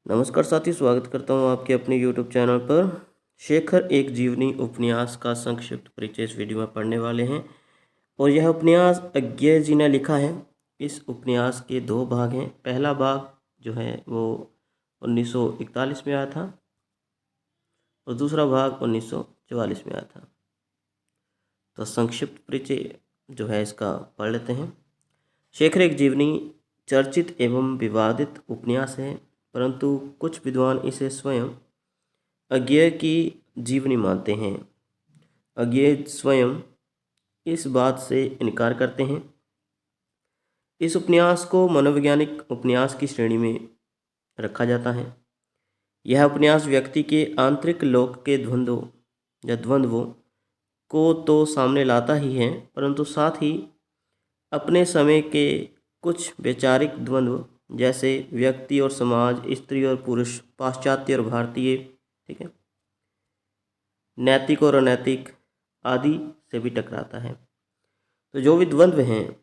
नमस्कार साथी, स्वागत करता हूं आपके अपने YouTube चैनल पर। शेखर एक जीवनी उपन्यास का संक्षिप्त परिचय इस वीडियो में पढ़ने वाले हैं और यह उपन्यास अज्ञेय जी ने लिखा है। इस उपन्यास के दो भाग हैं। पहला भाग जो है वो 1941 में आया था और दूसरा भाग 1944 में आया था। तो संक्षिप्त परिचय जो है इसका पढ़ लेते हैं। शेखर एक जीवनी चर्चित एवं विवादित उपन्यास है, परंतु कुछ विद्वान इसे स्वयं अज्ञेय की जीवनी मानते हैं। अज्ञेय स्वयं इस बात से इनकार करते हैं। इस उपन्यास को मनोवैज्ञानिक उपन्यास की श्रेणी में रखा जाता है। यह उपन्यास व्यक्ति के आंतरिक लोक के द्वंद्वों को तो सामने लाता ही है, परंतु साथ ही अपने समय के कुछ वैचारिक द्वंद्व जैसे व्यक्ति और समाज, स्त्री और पुरुष, पाश्चात्य और भारतीय, ठीक है, नैतिक और अनैतिक आदि से भी टकराता है। तो जो भी द्वंद्व हैं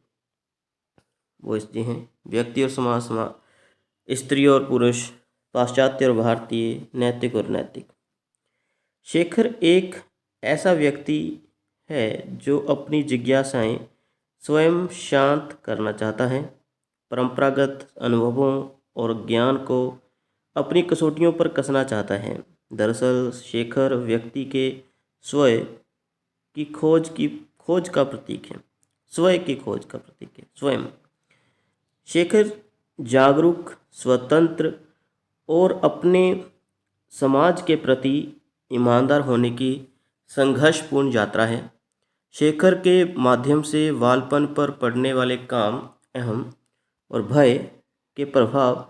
वो इसलिए हैं: व्यक्ति और समाज, स्त्री और पुरुष, पाश्चात्य और भारतीय, नैतिक और नैतिक। शेखर एक ऐसा व्यक्ति है जो अपनी जिज्ञासाएं स्वयं शांत करना चाहता है, परंपरागत अनुभवों और ज्ञान को अपनी कसौटियों पर कसना चाहता है। दरअसल शेखर व्यक्ति के स्वयं की खोज का प्रतीक है। स्वयं शेखर जागरूक, स्वतंत्र और अपने समाज के प्रति ईमानदार होने की संघर्षपूर्ण यात्रा है। शेखर के माध्यम से बालपन पर पड़ने वाले काम, अहम और भय के प्रभाव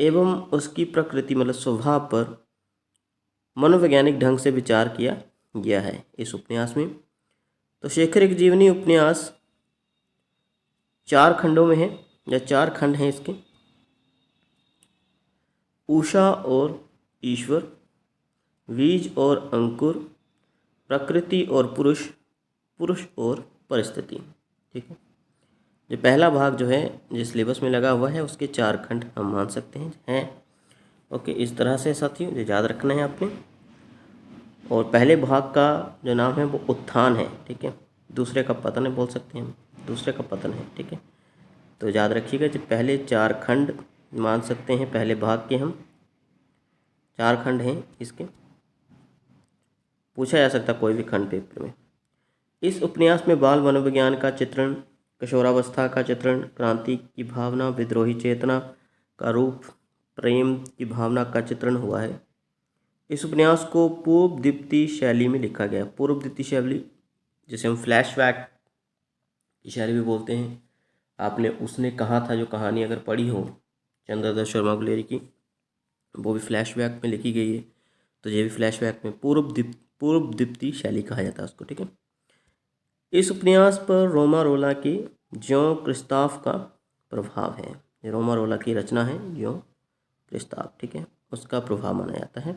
एवं उसकी प्रकृति मतलब स्वभाव पर मनोवैज्ञानिक ढंग से विचार किया गया है इस उपन्यास में। तो शेखर एक जीवनी उपन्यास 4 खंडों में है, या 4 खंड हैं इसके: उषा और ईश्वर, बीज और अंकुर, प्रकृति और पुरुष, पुरुष और परिस्थिति। ठीक है, जो पहला भाग जो है जो सिलेबस में लगा हुआ है उसके 4 खंड हम मान सकते हैं। ओके, इस तरह से साथियों जो याद रखना है आपने। और पहले भाग का जो नाम है वो उत्थान है, ठीक है, दूसरे का पतन है, बोल सकते हैं हम, दूसरे का पतन है, ठीक है। तो याद रखिएगा जो पहले 4 खंड मान सकते हैं, पहले भाग के हम 4 खंड हैं इसके, पूछा जा सकता कोई भी खंड पेपर में। इस उपन्यास में बाल मनोविज्ञान का चित्रण, किशोरावस्था का चित्रण, क्रांति की भावना, विद्रोही चेतना का रूप, प्रेम की भावना का चित्रण हुआ है। इस उपन्यास को पूर्वदीप्ति शैली में लिखा गया। पूर्वदीप्ति शैली जिसे हम फ्लैशबैक की शैली भी बोलते हैं। आपने उसने कहा था जो कहानी अगर पढ़ी हो चंद्रदत्त शर्मा गुलेरी की, वो भी फ्लैशबैक में लिखी गई है। तो ये भी फ्लैशबैक में पूर्वदीप्ति शैली कहा जाता है उसको, ठीक है। इस उपन्यास पर रोमा रोला की ज्यों क्रिस्ताफ का प्रभाव है। ये रोमा रोला की रचना है ज्यों क्रिस्ताफ, ठीक है, उसका प्रभाव माना जाता है।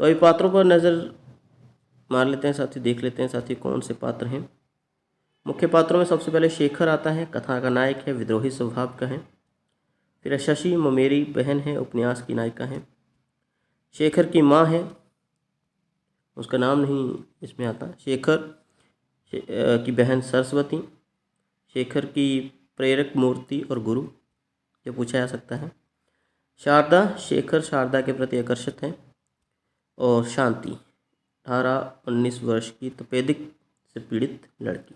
तो अभी पात्रों पर नज़र मार लेते हैं साथी, देख लेते हैं साथी कौन से पात्र हैं। मुख्य पात्रों में सबसे पहले शेखर आता है, कथा का नायक है, विद्रोही स्वभाव का है। फिर शशि ममेरी बहन है, उपन्यास की नायिका है। शेखर की माँ है, उसका नाम नहीं इसमें आता। शेखर की बहन सरस्वती, शेखर की प्रेरक मूर्ति और गुरु, ये पूछा जा सकता है। शारदा, शेखर शारदा के प्रति आकर्षित है। और शांति 18-19 वर्ष की तपेदिक से पीड़ित लड़की।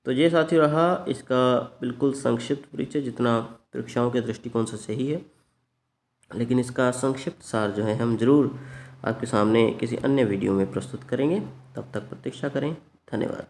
तो ये साथी रहा इसका बिल्कुल संक्षिप्त परिचय, जितना परीक्षाओं के दृष्टिकोण से सही है, लेकिन इसका संक्षिप्त सार जो है हम जरूर आपके सामने किसी अन्य वीडियो में प्रस्तुत करेंगे। तब तक प्रतीक्षा करें। धन्यवाद।